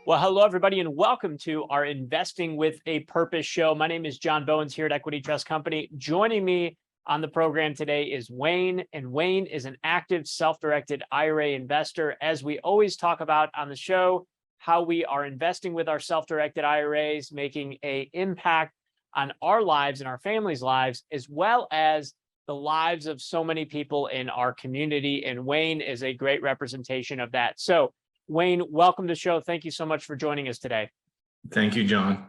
Well, hello, everybody, and welcome to our Investing with a Purpose show. My name is John Bowens here at Equity Trust Company. Joining me on the program today is Wayne, and Wayne is an active self-directed IRA investor. As we always talk about on the show, how we are investing with our self-directed IRAs, making an impact on our lives and our families' lives, as well as the lives of so many people in our community. And Wayne is a great representation of that. So, Wayne, welcome to the show. Thank you so much for joining us today. Thank you, John.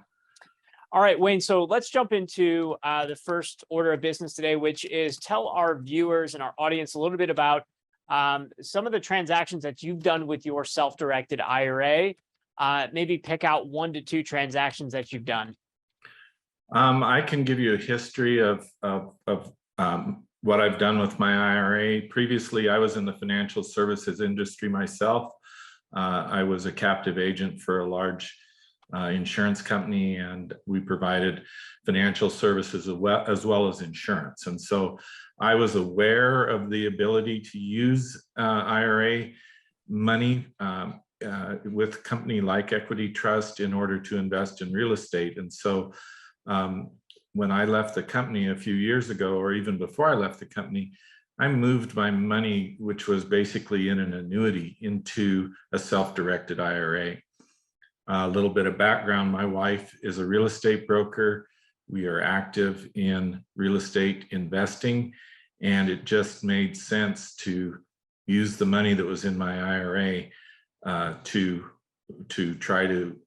All right, Wayne, so let's jump into the first order of business today, which is tell our viewers and our audience a little bit about some of the transactions that you've done with your self-directed IRA. Maybe pick out 1 to 2 transactions that you've done. I can give you a history of what I've done with my IRA. Previously, I was in the financial services industry myself. I was a captive agent for a large insurance company, and we provided financial services as well as insurance. And so I was aware of the ability to use IRA money with a company like Equity Trust in order to invest in real estate. And so when I left the company a few years ago, or even before I left the company, I moved my money, which was basically in an annuity, into a self-directed IRA. A little bit of background, my wife is a real estate broker. We are active in real estate investing, and it just made sense to use the money that was in my IRA to try to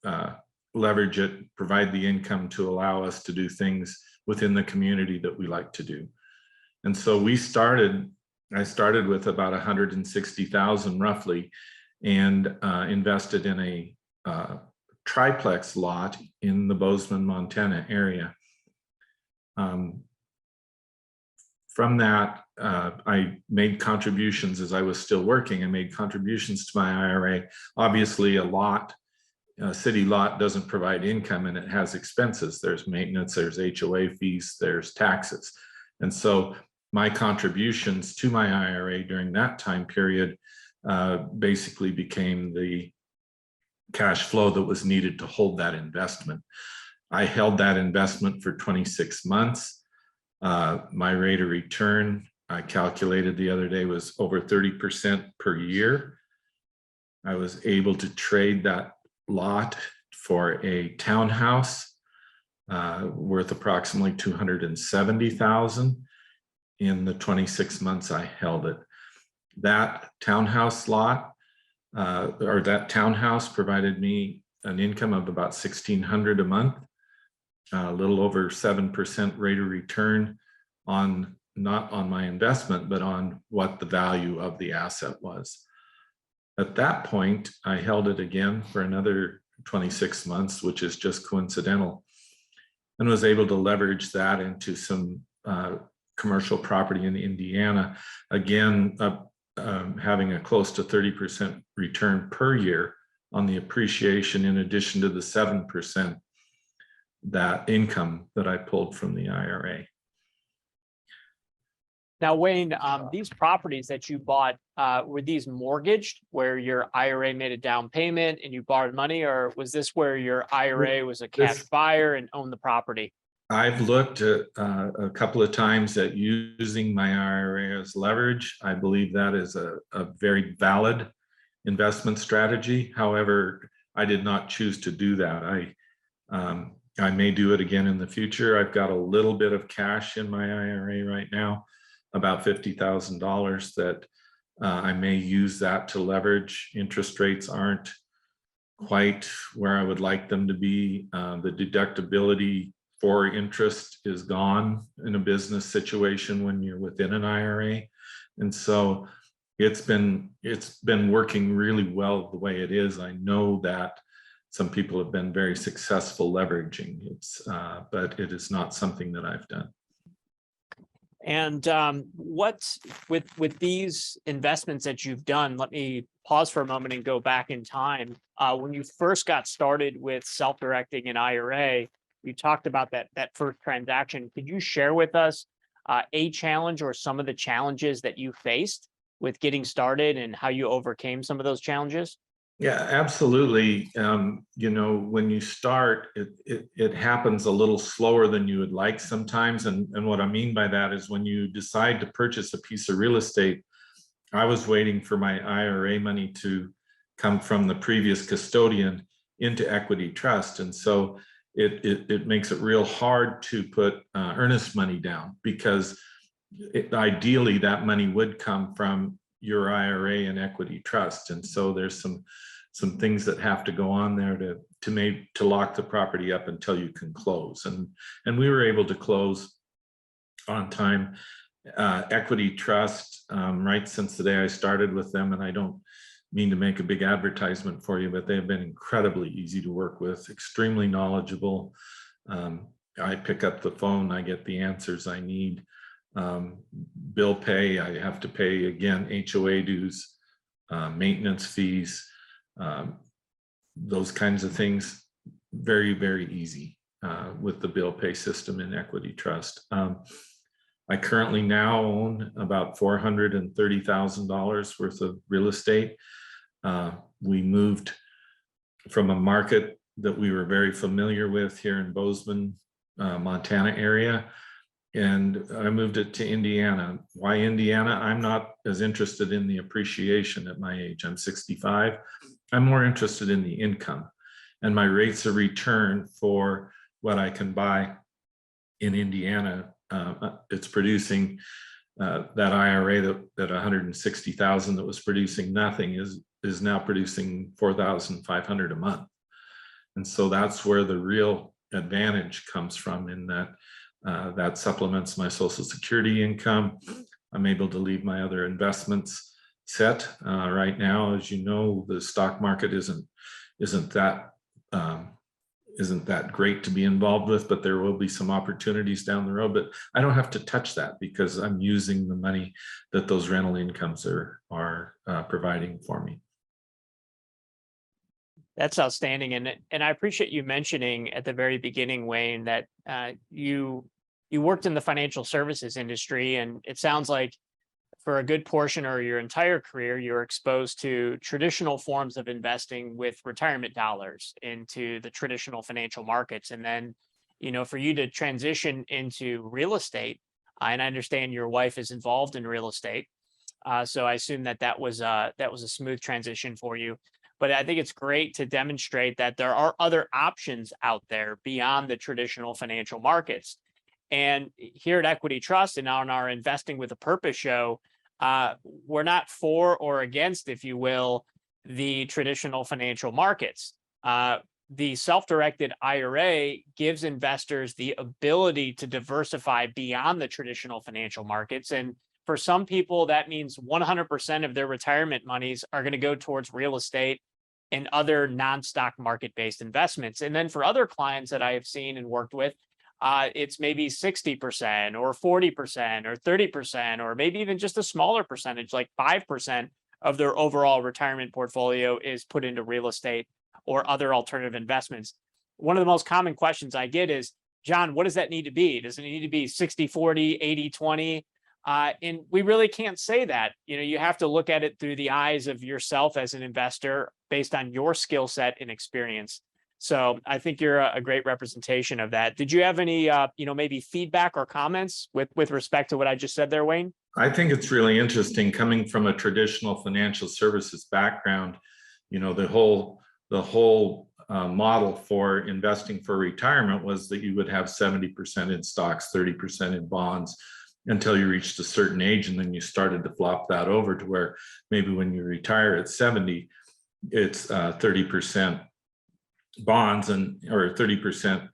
leverage it, provide the income to allow us to do things within the community that we like to do. And so I started with about 160,000 roughly, and invested in a triplex lot in the Bozeman, Montana area. From that, I made contributions as I was still working. I made contributions to my IRA. Obviously, a city lot doesn't provide income, and it has expenses. There's maintenance, there's HOA fees, there's taxes. And so my contributions to my IRA during that time period basically became the cash flow that was needed to hold that investment. I held that investment for 26 months. My rate of return, I calculated the other day, was over 30% per year. I was able to trade that lot for a townhouse worth approximately $270,000 in the 26 months I held it. That townhouse lot, or that townhouse, provided me an income of about $1,600 a month, a little over 7% rate of return on, not on my investment, but on what the value of the asset was. At that point, I held it again for another 26 months, which is just coincidental, and was able to leverage that into some commercial property in Indiana, again, having a close to 30% return per year on the appreciation, in addition to the 7% that income that I pulled from the IRA. Now, Wayne, these properties that you bought, were these mortgaged, where your IRA made a down payment and you borrowed money, or was this where your IRA was a cash buyer and owned the property? I've looked at a couple of times at using my IRA as leverage. I believe that is a very valid investment strategy. However, I did not choose to do that. I may do it again in the future. I've got a little bit of cash in my IRA right now, about $50,000, that I may use that to leverage. Interest rates aren't quite where I would like them to be. The deductibility for interest is gone in a business situation when you're within an IRA. And so it's been working really well the way it is. I know that some people have been very successful leveraging it, but it is not something that I've done. And what with these investments that you've done, let me pause for a moment and go back in time. When you first got started with self-directing an IRA, you talked about that first transaction. Could you share with us a challenge or some of the challenges that you faced with getting started and how you overcame some of those challenges? Yeah, absolutely. You know, when you start, it happens a little slower than you would like sometimes. And what I mean by that is when you decide to purchase a piece of real estate, I was waiting for my IRA money to come from the previous custodian into equity trust. And so it makes it real hard to put earnest money down, because ideally that money would come from your IRA and equity trust. And so there's some things that have to go on there to lock the property up until you can close. And we were able to close on time. Equity trust, right since the day I started with them, and I don't mean to make a big advertisement for you, but they've been incredibly easy to work with, extremely knowledgeable. I pick up the phone, I get the answers I need. Bill pay, I have to pay, again, HOA dues, maintenance fees, those kinds of things, very, very easy with the bill pay system in equity trust. I currently now own about $430,000 worth of real estate. We moved from a market that we were very familiar with here in Bozeman, Montana area, and I moved it to Indiana. Why Indiana? I'm not as interested in the appreciation at my age. I'm 65. I'm more interested in the income and my rates of return for what I can buy in Indiana. It's producing that IRA that 160,000 that was producing nothing is now producing 4,500 a month. And so that's where the real advantage comes from, in that that supplements my Social Security income. I'm able to leave my other investments set. Right now, as you know, the stock market isn't that great to be involved with, but there will be some opportunities down the road. But I don't have to touch that because I'm using the money that those rental incomes are providing for me. That's outstanding. And I appreciate you mentioning at the very beginning, Wayne, that you worked in the financial services industry, and it sounds like for a good portion or your entire career, you're exposed to traditional forms of investing with retirement dollars into the traditional financial markets. And then, for you to transition into real estate, and I understand your wife is involved in real estate. So I assume that was a smooth transition for you. But I think it's great to demonstrate that there are other options out there beyond the traditional financial markets. And here at Equity Trust and on our Investing with a Purpose show, we're not for or against, if you will, the traditional financial markets. The self-directed IRA gives investors the ability to diversify beyond the traditional financial markets. And for some people, that means 100% of their retirement monies are going to go towards real estate and other non-stock market-based investments. And then for other clients that I have seen and worked with, it's maybe 60% or 40% or 30%, or maybe even just a smaller percentage, like 5% of their overall retirement portfolio is put into real estate or other alternative investments. One of the most common questions I get is, John, what does that need to be? Does it need to be 60-40, 80-20? And we really can't say that. You have to look at it through the eyes of yourself as an investor based on your skill set and experience. So I think you're a great representation of that. Did you have any, maybe feedback or comments with respect to what I just said there, Wayne? I think it's really interesting coming from a traditional financial services background. The whole model for investing for retirement was that you would have 70% in stocks, 30% in bonds, until you reached a certain age, and then you started to flop that over to where maybe when you retire at 70, it's 30% bonds or 30%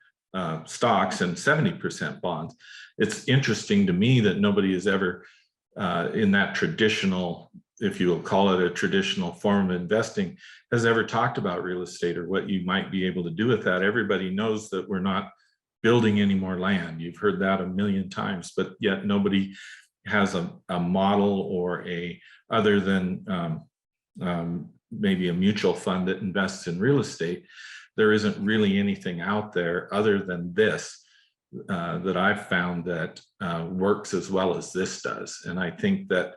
stocks and 70% bonds. It's interesting to me that nobody has ever in that traditional, if you will call it a traditional form of investing, has ever talked about real estate or what you might be able to do with that. Everybody knows that we're not building any more land. You've heard that a million times, but yet nobody has a model or other than maybe a mutual fund that invests in real estate. There isn't really anything out there other than this that I've found that works as well as this does. And I think that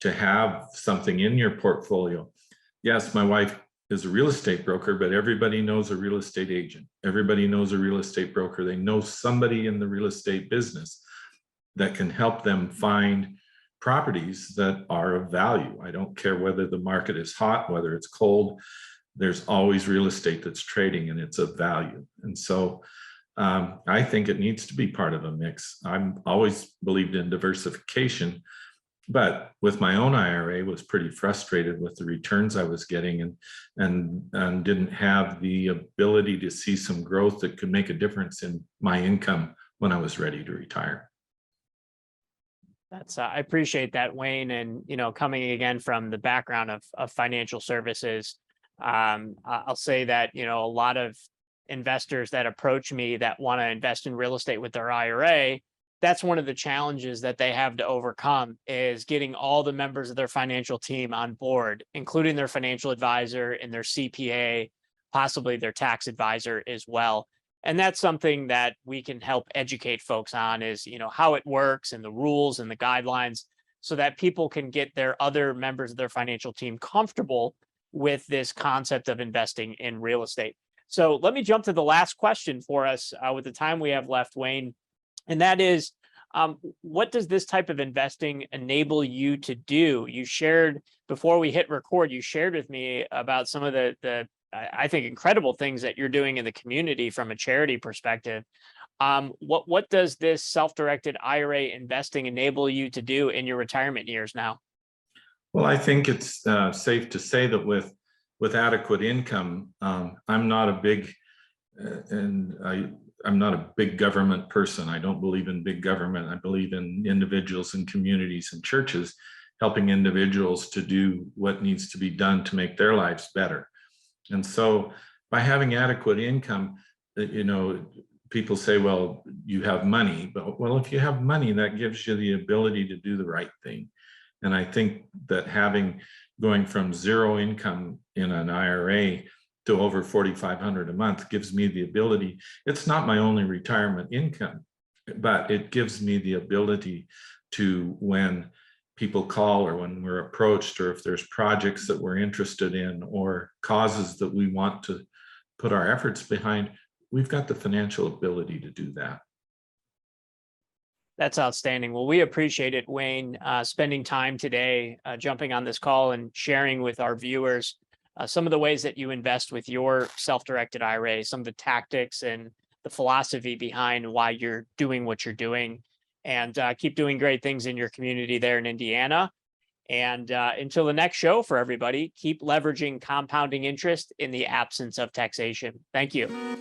to have something in your portfolio, yes, my wife is a real estate broker, but everybody knows a real estate agent. Everybody knows a real estate broker. They know somebody in the real estate business that can help them find properties that are of value. I don't care whether the market is hot, whether it's cold, there's always real estate that's trading and it's of value. And so I think it needs to be part of a mix. I'm always believed in diversification, but with my own IRA was pretty frustrated with the returns I was getting and didn't have the ability to see some growth that could make a difference in my income when I was ready to retire. That's I appreciate that, Wayne. And, coming again from the background of financial services, I'll say that, a lot of investors that approach me that want to invest in real estate with their IRA, that's one of the challenges that they have to overcome, is getting all the members of their financial team on board, including their financial advisor and their CPA, possibly their tax advisor as well. And that's something that we can help educate folks on, is, how it works and the rules and the guidelines, so that people can get their other members of their financial team comfortable with this concept of investing in real estate. So let me jump to the last question for us with the time we have left, Wayne. And that is, what does this type of investing enable you to do? You shared, before we hit record, you shared with me about some of the I think, incredible things that you're doing in the community from a charity perspective. What does this self-directed IRA investing enable you to do in your retirement years now? Well, I think it's safe to say that with adequate income, I'm not a big I'm not a big government person. I don't believe in big government. I believe in individuals and communities and churches helping individuals to do what needs to be done to make their lives better. And so by having adequate income, people say, well, you have money, but well, if you have money, that gives you the ability to do the right thing. And I think that going from zero income in an IRA to over $4,500 a month gives me the ability. It's not my only retirement income, but it gives me the ability to, when people call or when we're approached, or if there's projects that we're interested in or causes that we want to put our efforts behind, we've got the financial ability to do that. That's outstanding. Well, we appreciate it, Wayne, spending time today, jumping on this call and sharing with our viewers some of the ways that you invest with your self-directed IRA, some of the tactics and the philosophy behind why you're doing what you're doing. And keep doing great things in your community there in Indiana. And until the next show, for everybody, keep leveraging compounding interest in the absence of taxation. Thank you.